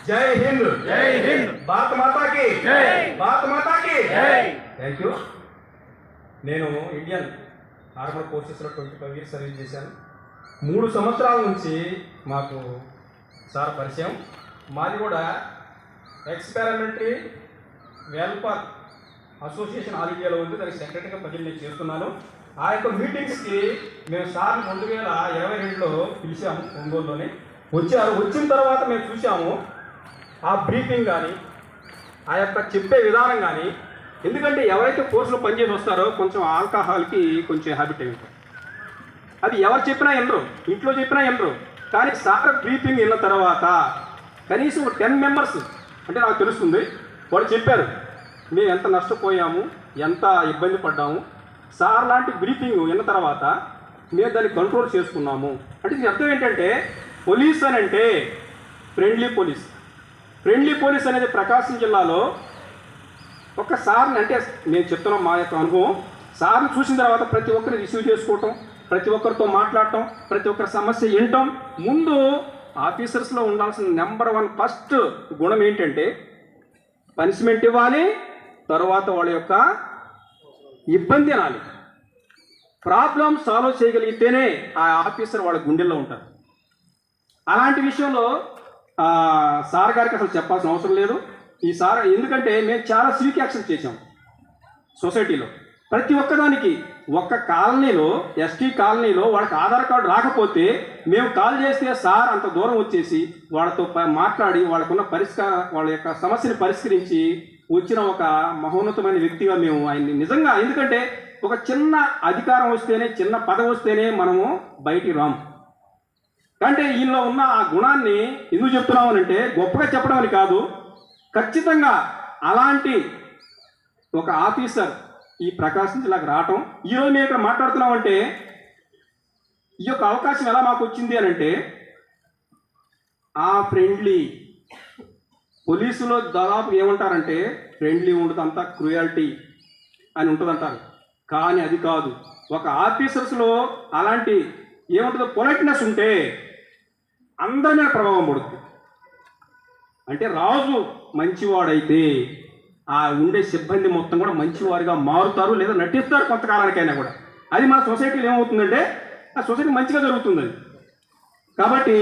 జై హింద్, జై హింద్, భారత మాతాకి జై, భారత మాతాకి జై. Thank you. నేను ఇండియన్ ఆర్మర్ ఫోర్సెస్లో 25 ఇయర్స్ సర్వీస్ చేశాను. 3 సంవత్సరాల నుంచి మాకు సార్ పరిచయం. మాది కూడా ఎక్స్పెరిమెంటరీ వెల్ఫేర్ అసోసియేషన్ ఆల్ ఇండియాలో ఉంది. దానికి సెక్రటరీగా పని నేను చేస్తున్నాను. ఆ యొక్క మీటింగ్స్కి మేము సార్ 2022లో పిలిచాము. ఒంగోలులోనే వచ్చారు. వచ్చిన తర్వాత మేము చూసాము ఆ బ్రీఫింగ్ కానీ ఆ యొక్క చెప్పే విధానం కానీ. ఎందుకంటే ఎవరైతే కోర్సులో పనిచేసి వస్తారో కొంచెం ఆల్కహాల్కి కొంచెం హ్యాబిట్ అయి ఉంటారు. అది ఎవరు చెప్పినా వినరు, ఇంట్లో చెప్పినా వినరు. కానీ సార్ బ్రీఫింగ్ విన్న తర్వాత కనీసం 10 మెంబర్స్ అంటే నాకు తెలుస్తుంది, వాళ్ళు చెప్పారు మేము ఎంత నష్టపోయాము, ఎంత ఇబ్బంది పడ్డాము. సార్ లాంటి బ్రీఫింగ్ విన్న తర్వాత మేము దాన్ని కంట్రోల్ చేసుకున్నాము. అంటే దీని అర్థం ఏంటంటే పోలీస్ అని అంటే ఫ్రెండ్లీ పోలీస్. ఫ్రెండ్లీ పోలీస్ అనేది ప్రకాశం జిల్లాలో ఒక సార్ని అంటే నేను చెప్తున్నాం మా యొక్క అనుభవం. సార్ని చూసిన తర్వాత ప్రతి ఒక్కరిని రిసీవ్ చేసుకోవటం, ప్రతి ఒక్కరితో మాట్లాడటం, ప్రతి ఒక్కరి సమస్య వినటం. ముందు ఆఫీసర్స్లో ఉండాల్సిన నెంబర్ 1 ఫస్ట్ గుణం ఏంటంటే పనిష్మెంట్ ఇవ్వాలి, తర్వాత వాళ్ళ యొక్క ఇబ్బంది అనాలి. ప్రాబ్లం సాల్వ్ చేయగలిగితేనే ఆ ఆఫీసర్ వాళ్ళ గుండెల్లో ఉంటారు. అలాంటి విషయంలో సార్ గారికి అసలు చెప్పాల్సిన అవసరం లేదు. ఈ సార్ ఎందుకంటే మేము చాలా సివిక్ యాక్షన్ చేసాం సొసైటీలో. ప్రతి ఒక్కదానికి ఒక్క కాలనీలో ఎస్టీ కాలనీలో వాళ్ళకి ఆధార్ కార్డు రాకపోతే మేము కాల్ చేస్తే సార్ అంత దూరం వచ్చేసి వాళ్ళతో మాట్లాడి వాళ్ళకున్న వాళ్ళ యొక్క సమస్యని పరిష్కరించి వచ్చిన ఒక మహోన్నతమైన వ్యక్తిగా మేము ఆయన్ని నిజంగా. ఎందుకంటే ఒక చిన్న అధికారం వస్తేనే, చిన్న పదవి వస్తేనే మనము బయటికి రాము. అంటే ఈయనలో ఉన్న ఆ గుణాన్ని ఎందుకు చెప్తున్నామనంటే గొప్పగా చెప్పడం అని కాదు, ఖచ్చితంగా అలాంటి ఒక ఆఫీసర్ ఈ ప్రకాశం జిల్లాకు రావటం. ఈరోజు మేము ఇక్కడ మాట్లాడుతున్నామంటే ఈ యొక్క అవకాశం ఎలా మాకు వచ్చింది అని అంటే ఆ ఫ్రెండ్లీ పోలీసులో దాదాపు ఏమంటారంటే ఫ్రెండ్లీ ఉండదు, అంతా క్రూయాలిటీ అని ఉంటుందంటారు. కానీ అది కాదు. ఒక ఆఫీసర్స్లో అలాంటి ఏముంటుందో పొలైట్నెస్ ఉంటే అందరి మీద ప్రభావం పడుతుంది. అంటే రాజు మంచివాడైతే ఆ ఉండే సిబ్బంది మొత్తం కూడా మంచివారిగా మారుతారు, లేదా నటిస్తారు కొంతకాలానికైనా కూడా. అది మన సొసైటీలో ఏమవుతుందంటే ఆ సొసైటీ మంచిగా జరుగుతుంది అది. కాబట్టి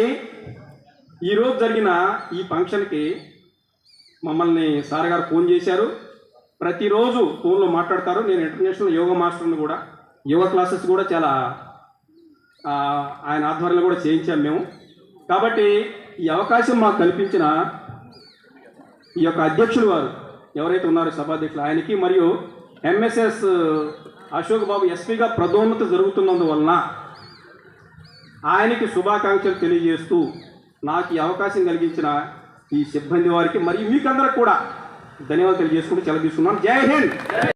ఈరోజు జరిగిన ఈ ఫంక్షన్కి మమ్మల్ని సార్ గారు ఫోన్ చేశారు. ప్రతిరోజు ఫోన్లో మాట్లాడతారు. నేను ఇంటర్నేషనల్ యోగా మాస్టర్ని కూడా, యోగా క్లాసెస్ కూడా చాలా ఆయన ఆధ్వర్యంలో కూడా చేయించాం మేము. కాబట్టి ఈ అవకాశం మాకు కల్పించిన ఈ యొక్క అధ్యక్షులు వారు ఎవరైతే ఉన్నారో సభాధ్యక్షులు ఆయనకి, మరియు ఎంఎస్ఎస్ అశోక్ బాబు ఎస్పీగా పదోన్నతి జరుగుతున్నందువలన ఆయనకి శుభాకాంక్షలు తెలియజేస్తూ నాకు ఈ అవకాశం కలిగించిన ఈ సిబ్బంది వారికి మరియు మీకందరికి కూడా ధన్యవాదాలు తెలియజేసుకుంటూ సెలవు తీసుకున్నాను. జై హింద్.